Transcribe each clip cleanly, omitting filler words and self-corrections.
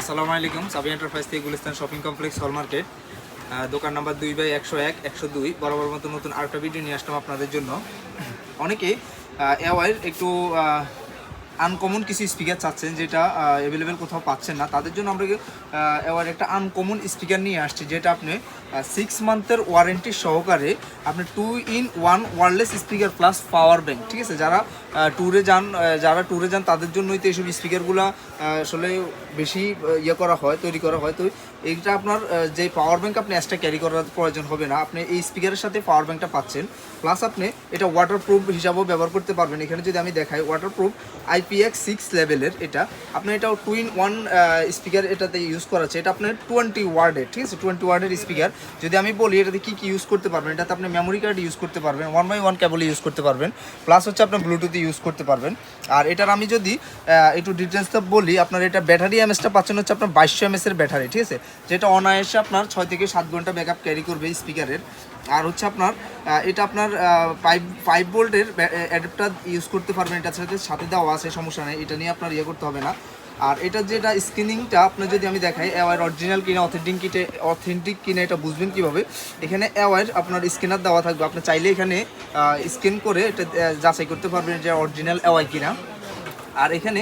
আসসালামু আলাইকুম। সাবি এন্টারপ্রাইজ থেকে গুলিস্তান শপিং কমপ্লেক্স হল মার্কেট, দোকান নাম্বার 2/101 102। বরাবর মতো নতুন আরেকটা ভিডিও নিয়ে আসলাম আপনাদের জন্য। অনেকে এওয়াইয়ের একটু আনকমন কিছু স্পিকার চাচ্ছেন, যেটা অ্যাভেলেবেল কোথাও পাচ্ছেন না। তাদের জন্য আমরা এওয়াইয়ের একটা আনকমন স্পিকার নিয়ে আসছি, যেটা আপনি 6 মান্থের ওয়ারেন্টি সহকারে আপনি 2-in-1 wireless speaker plus power bank. ঠিক আছে, যারা ট্যুরে যান তাদের জন্যই তো এইসব স্পিকারগুলো আসলে বেশি তৈরি করা হয়। তো এইটা আপনার যে পাওয়ার ব্যাংক আপনি এক্সট্রা ক্যারি করার প্রয়োজন হবে না, আপনি এই স্পিকারের সাথে পাওয়ার ব্যাংকটা পাচ্ছেন। প্লাস আপনি এটা ওয়াটারপ্রুফ হিসাবেও ব্যবহার করতে পারবেন। এখানে যদি আমি দেখাই, ওয়াটারপ্রুফ IPX6 লেভেলের এটা আপনি এটাও 2-in-1 স্পিকার এটাতে ইউজ করা আছে। এটা আপনার 20 ওয়ার্ডের, ঠিক আছে, 20 ওয়ার্ডের স্পিকার। যদি আমি বলি এটাতে কী ইউজ করতে পারবেন, এটাতে আপনি মেমোরি কার্ড ইউজ করতে পারবেন, 1x1 কেবল ইউজ করতে পারবেন, প্লাস হচ্ছে আপনার ব্লুটুথ ইউজ করতে পারবেন। আর এটার আমি যদি একটু ডিটেলসটা বলি, আপনার এটা ব্যাটারি এমএসটা পাচ্ছেন হচ্ছে আপনার 2200 mAh এর ব্যাটারি, ঠিক আছে, যেটা অনায়াসে আপনার 6 থেকে 7 ঘন্টা ব্যাকআপ ক্যারি করবে স্পিকারের। আর হচ্ছে আপনার এটা আপনার 5 ভোল্টের অ্যাডাপ্টার ইউজ করতে পারবেন, এটার সাথে দেওয়া আছে, সমস্যা নেই, এটা নিয়ে আপনার করতে হবে না। আর এটা যেটা স্ক্রিনিংটা আপনার যদি আমি দেখাই, এওয়াইয়ের অরিজিনাল কিনা অথেন্টিক কিনা এটা বুঝবেন কীভাবে। এখানে এওয়াইয়ের আপনার স্ক্যানার দেওয়া থাকবে, আপনি চাইলে এখানে স্ক্যান করে এটা যাচাই করতে পারবেন যে অরিজিনাল এওয়াই কিনা। আর এখানে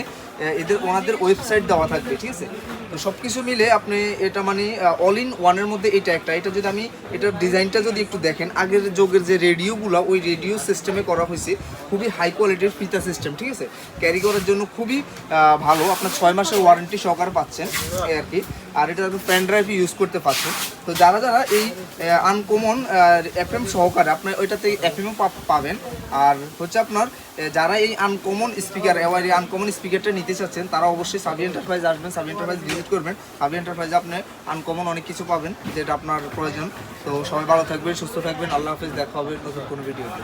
ওনাদের ওয়েবসাইট দেওয়া থাকবে, ঠিক আছে। তো সব কিছু মিলে আপনি এটা মানে অল ইন ওয়ানের মধ্যে এটা যদি আমি এটার ডিজাইনটা যদি একটু দেখেন, আগের যুগের যে রেডিওগুলো ওই রেডিও সিস্টেমে করা হয়েছে, খুবই হাই কোয়ালিটির ফিতা সিস্টেম, ঠিক আছে, ক্যারি করার জন্য খুবই ভালো। আপনার 6 মাসের ওয়ারেন্টি সহকারে পাচ্ছেন আর কি। আর এটা পেন ড্রাইভ ইউজ করতে পারছেন। তো যারা এই আনকমন FM সহকারে আপনার ওইটাতে FM পাবেন। আর হচ্ছে আপনার যারা এই আনকমন স্পিকার এওয়াইয়ের আনকমন স্পিকারটা নিতে চাচ্ছেন, তারা অবশ্যই সাবি এন্টারপ্রাইজ আসবেন, সাবি এন্টারপ্রাইজ ভিজিট করবেন। সাবি এন্টারপ্রাইজে আপনি আনকমন অনেক কিছু পাবেন যেটা আপনার প্রয়োজন। তো সবাই ভালো থাকবেন, সুস্থ থাকবেন, আল্লাহ হাফেজ, দেখা হবে নতুন কোনো ভিডিওতে।